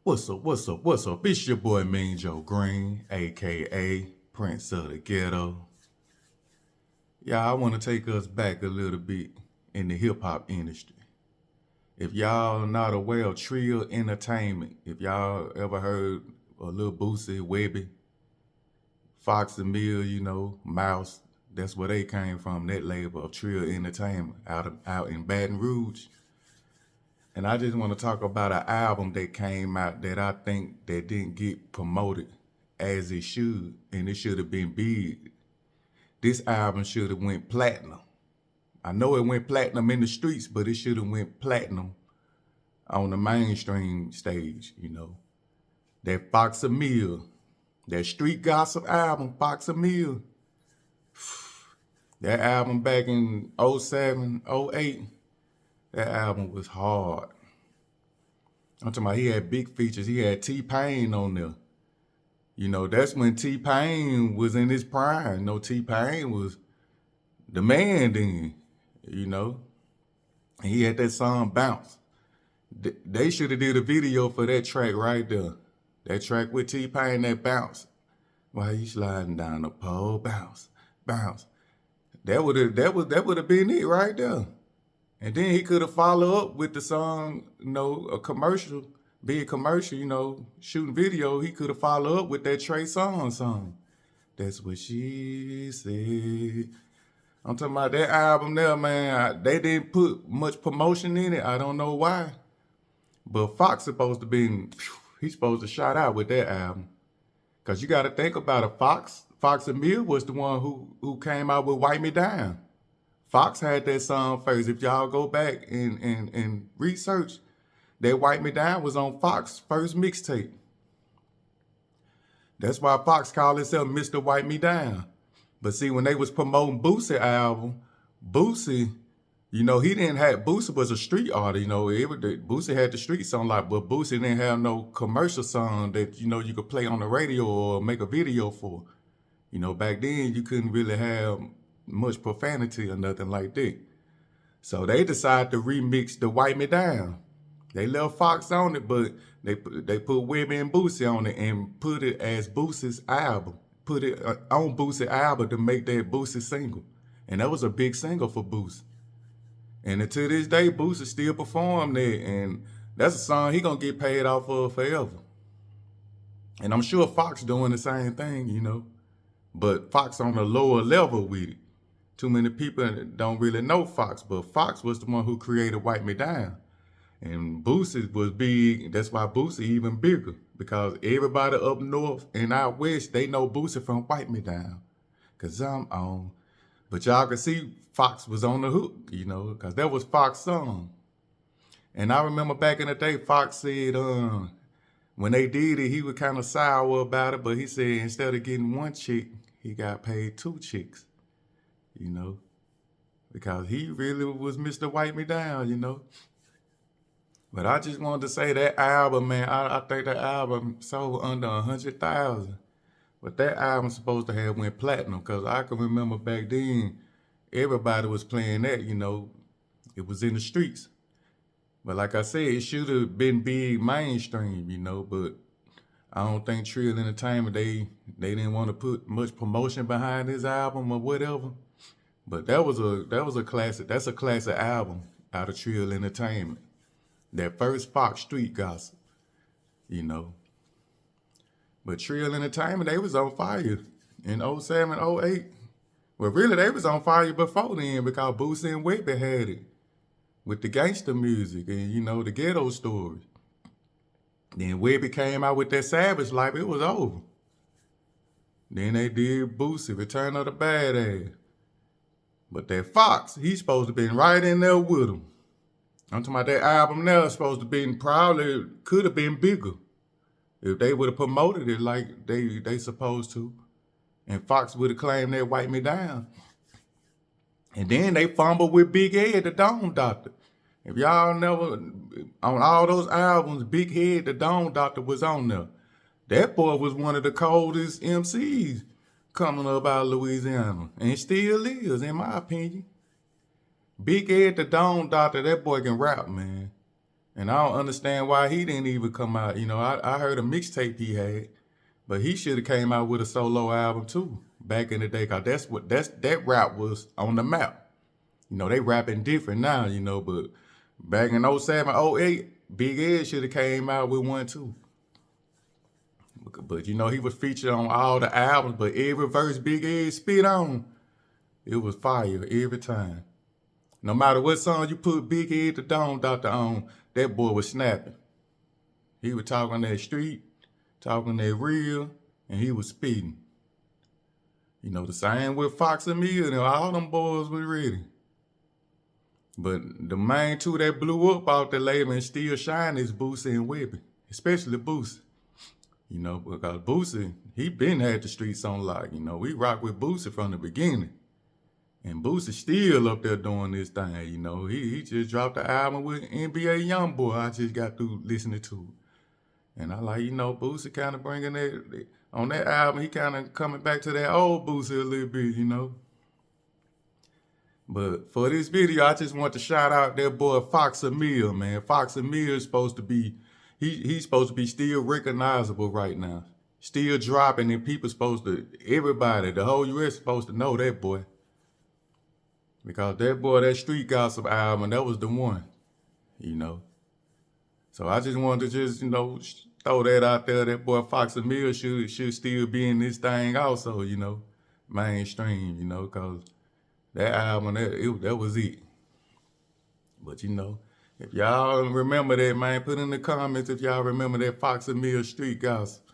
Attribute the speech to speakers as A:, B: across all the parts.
A: What's up? It's your boy Mean Joe Green, aka Prince of the Ghetto. Yeah, I want to take us back a little bit in the hip hop industry. If y'all not aware of Trill Entertainment, if y'all ever heard a little boosie, webbie, Foxx and Mill, Mouse, that's where they came from, that label of Trill Entertainment out in Baton Rouge. And I just want to talk about an album that came out that I think that didn't get promoted as it should, and it should have been big. This album should have went platinum. I know it went platinum in the streets, but it should have went platinum on the mainstream stage. That Foxx and Mill, that street gossip album, Foxx and Mill. That album back in '07, '08. That album was hard. I'm talking about he had big features. He had T-Pain on there. That's when T-Pain was in his prime. T-Pain was the man then, And he had that song Bounce. They should have did a video for that track right there. That track with T-Pain, that Bounce. Why you sliding down the pole? Bounce, bounce. That would have been it right there. And then he could have followed up with the song, a commercial, big commercial, shooting video. He could have followed up with that Trey Songz song. That's what she said. I'm talking about that album there, man. They didn't put much promotion in it. I don't know why. But Foxx he's supposed to shout out with that album. Because you got to think about it. Foxx and Mill was the one who came out with Wipe Me Down. Foxx had that song first. If y'all go back and research, that Wipe Me Down was on Foxx's first mixtape. That's why Foxx called himself Mr. Wipe Me Down. But see, when they was promoting Boosie album, Boosie, Boosie was a street artist, Boosie had the street song but Boosie didn't have no commercial song that, you could play on the radio or make a video for. Back then you couldn't really have much profanity or nothing like that. So they decided to remix the Wipe Me Down. They left Foxx on it, but they put webbie and Boosie on it and put it as Boosie's album. Put it on Boosie's album to make that Boosie single. And that was a big single for Boosie. And to this day, Boosie still perform that. And that's a song he gonna get paid off of forever. And I'm sure Foxx doing the same thing, But Foxx on a lower level with it. Too many people don't really know Foxx, but Foxx was the one who created Wipe Me Down. And Boosie was big. That's why Boosie even bigger. Because everybody up north and out west, they know Boosie from Wipe Me Down. Cause I'm on. But y'all can see Foxx was on the hook, because that was Foxx's song. And I remember back in the day, Foxx said, when they did it, he was kind of sour about it, but he said instead of getting one chick, he got paid 2 chicks. Because he really was Mr. Wipe Me Down, But I just wanted to say that album, man, I think that album sold under 100,000. But that album's supposed to have went platinum, because I can remember back then, everybody was playing that, It was in the streets. But like I said, it should have been big mainstream, But I don't think Trill Entertainment, they didn't want to put much promotion behind this album or whatever. But that was a classic. That's a classic album out of Trill Entertainment. That first Foxx street gossip, But Trill Entertainment, they was on fire in '07, '08. Well, really, they was on fire before then because Boosie and Webbie had it with the gangster music and, the ghetto stories. Then Webbie came out with that Savage Life. It was over. Then they did Boosie, Return of the Badass. But that Foxx, he's supposed to been right in there with him. I'm talking about that album now supposed to be probably could have been bigger if they would have promoted it like they supposed to. And Foxx would have claimed that Wipe Me Down. And then they fumbled with Big Ed, the Dome Doctor. If y'all never, on all those albums, Big Ed, the Dome Doctor was on there. That boy was one of the coldest MCs coming up out of Louisiana. And still is, in my opinion. Big Ed, the Dome Doctor, that boy can rap, man. And I don't understand why he didn't even come out. You know, I heard a mixtape he had, but he should have came out with a solo album too back in the day. Cause that rap was on the map. You know, they rapping different now, you know, but back in '07, '08, Big Ed should have came out with one too. But you know, he was featured on all the albums, but every verse Big Ed spit on, it was fire every time. No matter what song you put Big Ed the Dome Doctor on, that boy was snapping. He was talking that street, talking that real, and he was spitting. You know, the same with Foxx and me, and all them boys was ready. But the main two that blew up out the label and still shine is Boosie and Webbie, especially Boosie. You know, because Boosie, he been had the streets on lock. You know, we rock with Boosie from the beginning. And Boosie still up there doing this thing, you know. He just dropped the album with NBA Youngboy. I just got through listening to it. And I like, you know, Boosie kind of bringing that, on that album, he kind of coming back to that old Boosie a little bit, you know. But for this video, I just want to shout out that boy Foxx Emile, man. Foxx Emile is supposed to be, he's supposed to be still recognizable right now. Still dropping, and people supposed to, everybody, the whole US supposed to know that boy. Because that boy, that Street Gossip album, that was the one, you know. So I just wanted to just, you know, throw that out there. That boy Foxx Emile should still be in this thing also, you know, mainstream, you know, because that album, that was it. But, you know, if y'all remember that, man, put in the comments if y'all remember that Foxx Emile Street Gossip,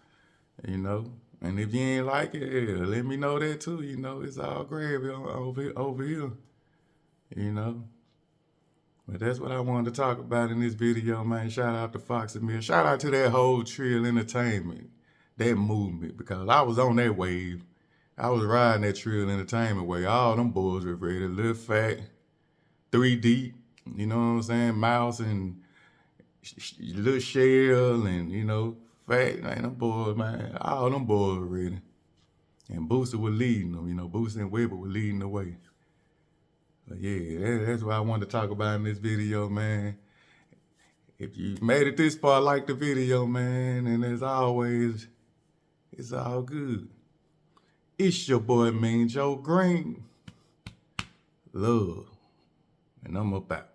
A: you know. And if you ain't like it, yeah, let me know that too, you know. It's all gravy over here. You know, but that's what I wanted to talk about in this video, man. Shout out to Foxx Emile. Shout out to that whole Trill Entertainment, that movement, because I was on that wave. I was riding that Trill Entertainment wave. All them boys were ready. Lil Fat, 3 Deep, you know what I'm saying? Mouse and Lil Shell and, you know, Fat, man, them boys, man. All them boys were ready. And Boosie was leading them, you know. Boosie and Webbie were leading the way. But yeah, that's what I wanted to talk about in this video, man. If you made it this far, like the video, man. And as always, it's all good. It's your boy, Mean Joe Green. Love. And I'm about.